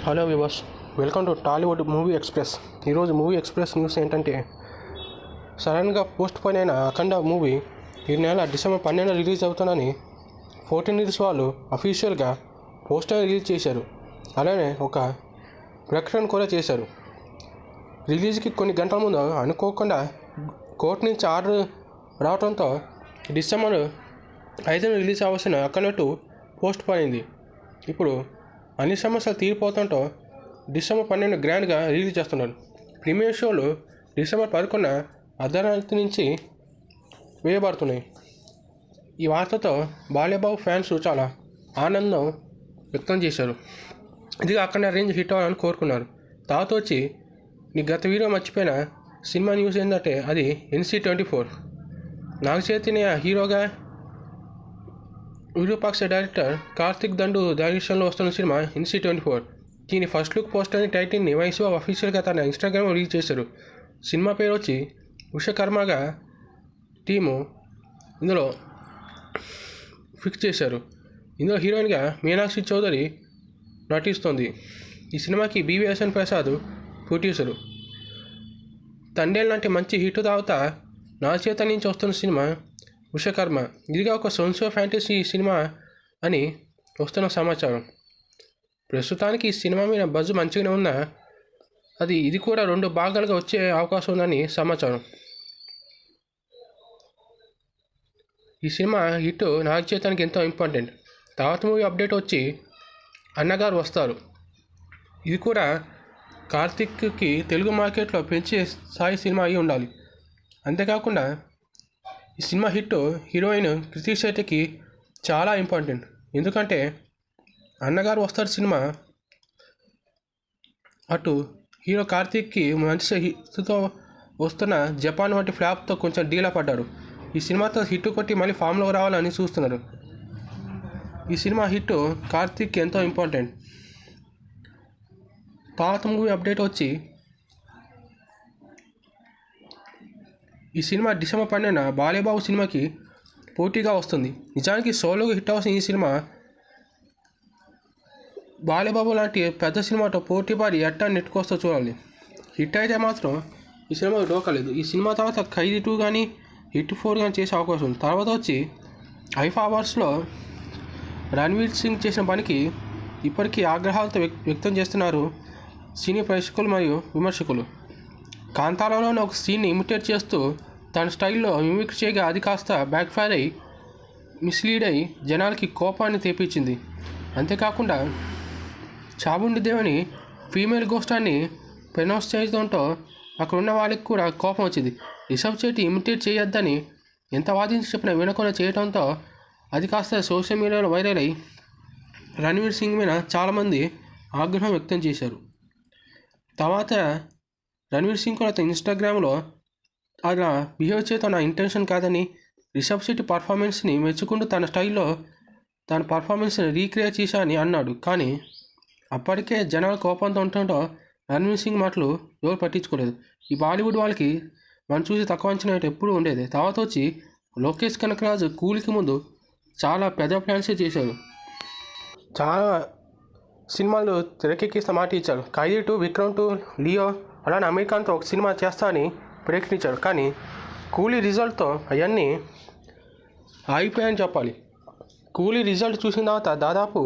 Hello viewers, welcome to Tollywood movie express. ఈరోజు movie express news ఏంటంటే, సడన్గా post పోయిన అయిన అఖండ మూవీ ఈ నెల డిసెంబర్ 12 రిలీజ్ అవుతుందని 14 న్యూస్ వాళ్ళు అఫీషియల్గా పోస్టర్ రిలీజ్ చేశారు. అలానే ఒక ప్రకటన కూడా చేశారు. రిలీజ్కి కొన్ని గంటల ముందు అనుకోకుండా కోర్టు నుంచి ఆర్డర్ రావడంతో డిసెంబర్ 5 రిలీజ్ అవ్వాల్సిన అఖండ 2 పోస్ట్ పోయింది. ఇప్పుడు అన్ని సమస్యలు తీరిపోతుంటో డిసెంబర్ 12 గ్రాండ్గా రిలీజ్ చేస్తున్నారు. ప్రీమియర్ షోలు డిసెంబర్ 11 అర్ధరాత్రి నుంచి వేయబడుతున్నాయి. ఈ వార్తతో బాలయ్యబాబు ఫ్యాన్స్ చాలా ఆనందం వ్యక్తం చేశారు. ఇది అక్కడ రేంజ్ హిట్ అవ్వాలని కోరుకున్నారు. తర్వాత వచ్చి నీ గత వీడియో మర్చిపోయిన సినిమా న్యూస్ ఏంటంటే అది NC-24. నాగ చైతన్య హీరోగా, విరూపాక్ష డైరెక్టర్ కార్తిక్ దండు డైరెక్షన్లో వస్తున్న సినిమా NC-24. దీని ఫస్ట్ లుక్ పోస్టర్ని టైటిల్ని వైష్ణవ్ అఫీషియల్గా తన ఇన్స్టాగ్రామ్లో రిలీజ్ చేశారు. సినిమా పేరు వచ్చి విశ్వకర్మగా టీము ఇందులో ఫిక్స్ చేశారు. ఇందులో హీరోయిన్గా మీనాక్షి చౌదరి నటిస్తోంది. ఈ సినిమాకి BVSN ప్రసాద్ ప్రొడ్యూసరు. తండేల్ లాంటి మంచి హిట్ తర్వాత నాగ చైతన్య నుంచి వస్తున్న సినిమా విశ్వకర్మ. ఇదిగా ఒక సోన్సో ఫ్యాంటసీ సినిమా అని వస్తున్న సమాచారం. ప్రస్తుతానికి ఈ సినిమా మీద బజ్ మంచిగానే ఉన్నా ఇది కూడా 2 భాగాలుగా వచ్చే అవకాశం ఉందని సమాచారం. ఈ సినిమా హిట్ నాగ చైతన్యకి ఎంతో ఇంపార్టెంట్. తర్వాత మూవీ అప్డేట్ వచ్చి అన్నగారు వస్తారు. ఇది కూడా కార్తిక్కి తెలుగు మార్కెట్లో పెంచే స్థాయి సినిమా అయి ఉండాలి. అంతేకాకుండా ఈ సినిమా హిట్ హీరోయిన్ కృతి శెట్టికి చాలా ఇంపార్టెంట్. ఎందుకంటే అన్నగారు వస్తారు సినిమా అటు హీరో కార్తిక్కి మంచి హిట్తో వస్తున్న జపాన్ వంటి ఫ్లాప్తో కొంచెం డీలా పడ్డారు. ఈ సినిమాతో హిట్ కొట్టి మళ్ళీ ఫామ్లో రావాలని చూస్తున్నారు. ఈ సినిమా హిట్ కార్తిక్కి ఎంతో ఇంపార్టెంట్. పాత మూవీ అప్డేట్ వచ్చి ఈ సినిమా డిసెంబర్ 12 బాలయ్యబాబు సినిమాకి పోటీగా వస్తుంది. నిజానికి సోలోగా హిట్ అవ్వాల్సిన ఈ సినిమా బాలయ్యబాబు లాంటి పెద్ద సినిమాతో పోటీ పడి ఎట్టా నెట్టుకొస్తో చూడాలి. హిట్ అయితే మాత్రం ఈ సినిమా డోకలేదు. ఈ సినిమా తర్వాత ఖైదీ 2 కానీ హిట్ 4 కానీ చేసే అవకాశం ఉంది. తర్వాత వచ్చి ఐఫా అవార్డ్స్లో రణ్వీర్ సింగ్ చేసిన పనికి ఇప్పటికీ ఆగ్రహాలతో వ్యక్తం చేస్తున్నారు సినీ ప్రేక్షకులు మరియు విమర్శకులు. కాంతారాలోని ఒక సీన్ని ఇమిటేట్ చేస్తూ తన స్టైల్లో మిమిక్ చేయగా అది కాస్త బ్యాక్ఫైర్ అయి మిస్లీడ్ అయి జనాలకి కోపాన్ని తెప్పించింది. అంతేకాకుండా చాముండి దేవిని ఫీమేల్ గోస్టాన్ని ప్రొనౌన్స్ చేయడంతో అక్కడ ఉన్న వాళ్ళకి కూడా కోపం వచ్చింది. రిషబ్ శెట్టి ఇమిటేట్ చేయొద్దని ఎంత వాదించి చెప్పినా వినకుండా చేయడంతో అది కాస్త సోషల్ మీడియాలో వైరల్ అయి రణ్వీర్ సింగ్ మీద చాలామంది ఆగ్రహం వ్యక్తం చేశారు. తర్వాత రణ్వీర్ సింగ్ కూడా తన ఇన్స్టాగ్రామ్లో అలా బిహేవ్ చేయడం నా ఇంటెన్షన్ కాదని, రిషబ్ శెట్టి పర్ఫార్మెన్స్ని మెచ్చుకుంటూ తన స్టైల్లో తన పర్ఫార్మెన్స్ని రీక్రియేట్ చేశా అని అన్నాడు. కానీ అప్పటికే జనాలు కోపంతో ఉండటంతో రణ్వీర్ సింగ్ మాటలు ఎవరు పట్టించుకోలేదు. ఈ బాలీవుడ్ వాళ్ళకి మనం చూసి తక్కువ అంచనా ఎప్పుడూ ఉండేది. తర్వాత వచ్చి లోకేష్ కనకరాజు కూలికి ముందు చాలా పెద్ద ప్లాన్సే చేశారు. చాలా సినిమాలు తెరకెక్కిస్తే మాట ఇచ్చారు. ఖైదీ 2, విక్రమ్ 2, లియో, అలానే అమీర్ ఖాన్తో ఒక సినిమా చేస్తా అని ప్రయత్నించారు. కానీ కూలీ రిజల్ట్తో అవన్నీ ఆగిపోయాయని చెప్పాలి. కూలీ రిజల్ట్ చూసిన తర్వాత దాదాపు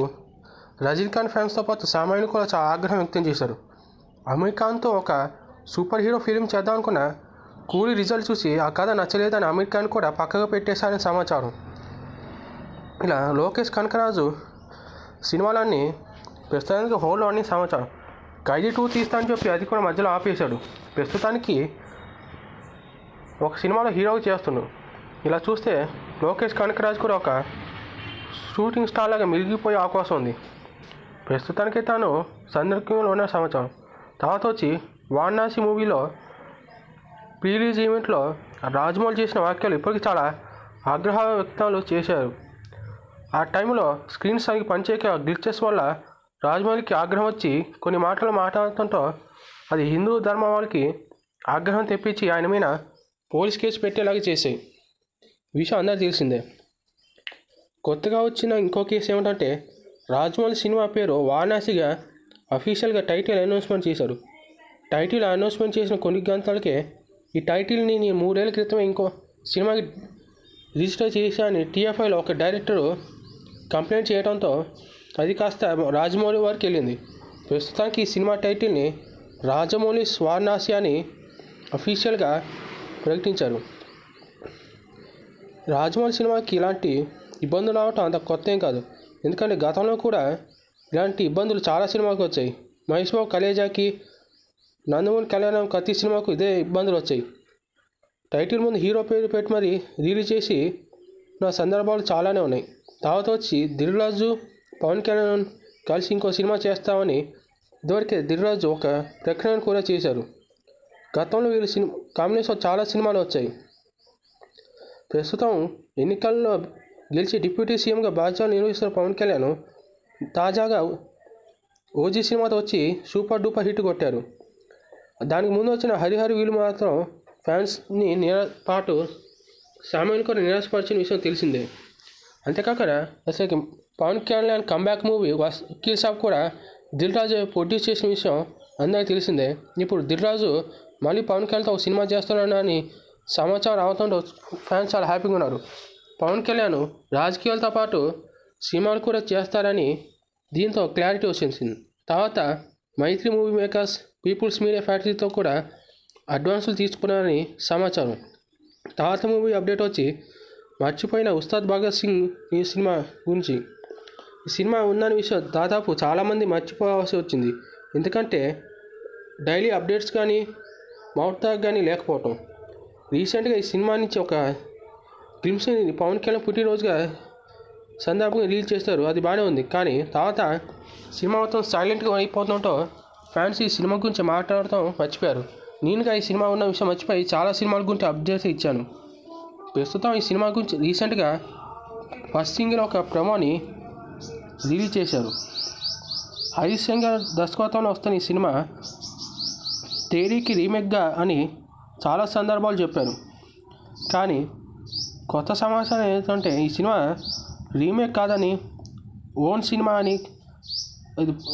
రజనీకాంత్ ఫ్యాన్స్తో పాటు సామాన్యులు కూడా చాలా ఆగ్రహం వ్యక్తం చేశారు. అమీర్ ఖాన్తో ఒక సూపర్ హీరో ఫిలిం చేద్దాం అనుకున్న కూలీ రిజల్ట్ చూసి ఆ కథ నచ్చలేదని అమీర్ ఖాన్ కూడా పక్కగా పెట్టేశారని సమాచారం. ఇలా లోకేష్ కనకరాజు సినిమాలన్నీ ప్రస్తుతానికి హోల్డ్లో అని సమాచారం. ఖైదీ 2 తీస్తా అని చెప్పి అది కూడా మధ్యలో ఆపేశాడు. ప్రస్తుతానికి ఒక సినిమాలో హీరోగా చేస్తున్నాడు. ఇలా చూస్తే లోకేష్ కనకరాజ్ కూడా ఒక షూటింగ్ స్టార్ లాగా మిగిలిపోయే అవకాశం ఉంది. ప్రస్తుతానికి తాను సందర్భంలో ఉన్న సమాచారం. తర్వాత వచ్చి వారణాసి మూవీలో ప్రీ రిలీజ్ ఈవెంట్లో రాజమౌళి చేసిన వ్యాఖ్యలు ఇప్పటికీ చాలా ఆగ్రహ వ్యక్తాలు చేశారు. ఆ టైంలో స్క్రీన్ సరిగ్గా పనిచేయక గ్లిచెస్ వల్ల రాజమౌళికి ఆగ్రహం వచ్చి కొన్ని మాటలు మాట్లాడటంతో అది హిందూ ధర్మం వాళ్ళకి ఆగ్రహం తెప్పించి ఆయన మీద పోలీస్ కేసు పెట్టేలాగా చేసాయి. విషయం అందరికీ తెలిసిందే. కొత్తగా వచ్చిన ఇంకో కేసు ఏమిటంటే రాజమౌళి సినిమా పేరు వారణాసిగా అఫీషియల్గా టైటిల్ అనౌన్స్మెంట్ చేశారు. టైటిల్ అనౌన్స్మెంట్ చేసిన కొన్ని గంటలకే ఈ టైటిల్ని నేను 3 ఏళ్ల క్రితమే ఇంకో సినిమాకి రిజిస్టర్ చేశానని TFIలో ఒక డైరెక్టరు కంప్లైంట్ చేయడంతో అది కాస్త రాజమౌళి వారికి వెళ్ళింది. ప్రస్తుతానికి ఈ సినిమా టైటిల్ని రాజమౌళి స్వార్నాసి అని అఫీషియల్గా ప్రకటించారు. రాజమౌళి సినిమాకి ఇలాంటి ఇబ్బందులు రావటం అంత కొత్త ఏం కాదు. ఎందుకంటే గతంలో కూడా ఇలాంటి ఇబ్బందులు చాలా సినిమాకి వచ్చాయి. మహేష్ బాబు కలేజాకి, నందమూరి కళ్యాణం కత్తి సినిమాకు ఇదే ఇబ్బందులు వచ్చాయి. టైటిల్ ముందు హీరో పేరు పెట్టి మరీ రిలీజ్ చేసి నా సందర్భాలు చాలానే ఉన్నాయి. తర్వాత వచ్చి దిల్రాజు, పవన్ కళ్యాణ్ కలిసి ఇంకో సినిమా చేస్తామని ఇదివరకే దిల్రాజు ఒక ప్రకటన కూడా చేశారు. గతంలో వీళ్ళు కాంబినేషన్ చాలా సినిమాలు వచ్చాయి. ప్రస్తుతం ఎన్నికల్లో గెలిచి డిప్యూటీ సీఎంగా బాధ్యతలు నిర్వహిస్తున్న పవన్ కళ్యాణ్ తాజాగా ఓజీ సినిమాతో వచ్చి సూపర్ డూపర్ హిట్ కొట్టారు. దానికి ముందు వచ్చిన హరిహర వీలు మాత్రం ఫ్యాన్స్ని పాటు సామాన్యులు కూడా నిరాశపరిచిన విషయం తెలిసిందే. అంతేకాక అసలు పవన్ కళ్యాణ్ కంబ్యాక్ మూవీ వకీల్ సాబ్ కూడా దిల్రాజు ప్రొడ్యూస్ చేసిన విషయం అందరికీ తెలిసిందే. ఇప్పుడు దిల్రాజు మళ్ళీ పవన్ కళ్యాణ్తో ఒక సినిమా చేస్తున్నాడని సమాచారం రావడంతో ఫ్యాన్స్ చాలా హ్యాపీగా ఉన్నారు. పవన్ కళ్యాణ్ రాజకీయాలతో పాటు సినిమాలు కూడా చేస్తారని దీంతో క్లారిటీ వచ్చేసింది. తర్వాత మైత్రి మూవీ మేకర్స్, పీపుల్స్ మీడియా ఫ్యాక్టరీతో కూడా అడ్వాన్సులు తీసుకున్నారని సమాచారం. తర్వాత మూవీ అప్డేట్ వచ్చి మర్చిపోయిన ఉస్తాద్ భగత్ సింగ్ ఈ సినిమా గురించి. ఈ సినిమా ఉందనే విషయం దాదాపు చాలామంది మర్చిపోవాల్సి వచ్చింది. ఎందుకంటే డైలీ అప్డేట్స్ కానీ మౌత్ టాక్ కానీ లేకపోవటం. రీసెంట్గా ఈ సినిమా నుంచి ఒక గ్లిమ్స్ని పవన్ కళ్యాణ్ పుట్టినరోజుగా సందర్భంగా రిలీజ్ చేస్తారు. అది బాగానే ఉంది. కానీ తర్వాత సినిమా మొత్తం సైలెంట్గా అయిపోతుండటంతో ఫ్యాన్స్ ఈ సినిమా గురించి మాట్లాడటం మర్చిపోయారు. నేనుగా ఈ సినిమా ఉన్న విషయం మర్చిపోయి చాలా సినిమాల గురించి అప్డేట్స్ ఇచ్చాను. ప్రస్తుతం ఈ సినిమా గురించి రీసెంట్గా ఫస్ట్ సింగిల్ ఒక ప్రమోని రిలీజ్ చేశారు. హరీష్ శంకర్ దర్శకత్వంలో వస్తున్న ఈ సినిమా తేరీకి రీమేక్గా అని చాలా సందర్భాలు చెప్పారు. కానీ కొత్త సమాచారం ఏంటంటే ఈ సినిమా రీమేక్ కాదని, ఓన్ సినిమా అని,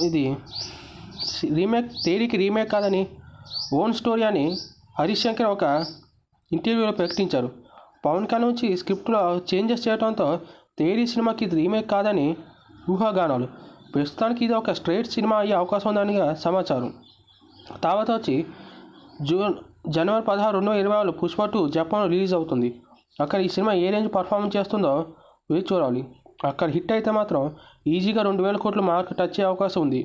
ఇది తేరీకి రీమేక్ కాదని, ఓన్ స్టోరీ అని హరీష్ శంకర్ ఒక ఇంటర్వ్యూలో ప్రకటించారు. పవన్ కళ్యాణ్ నుంచి స్క్రిప్ట్లో చేంజెస్ చేయడంతో తేరీ సినిమాకి ఇది రీమేక్ కాదని ఊహాగానాలు. ప్రస్తుతానికి ఇది ఒక స్ట్రైట్ సినిమా అయ్యే అవకాశం ఉందని సమాచారం. తర్వాత వచ్చి జనవరి 16, 2021 పుష్ప 2 జపాన్లో రిలీజ్ అవుతుంది. అక్కడ ఈ సినిమా ఏ రేంజ్ పర్ఫార్మెన్స్ చేస్తుందో వేచి చూడాలి. అక్కడ హిట్ అయితే మాత్రం ఈజీగా 2,000 కోట్ల మార్క్ టచ్ అయ్యే అవకాశం ఉంది.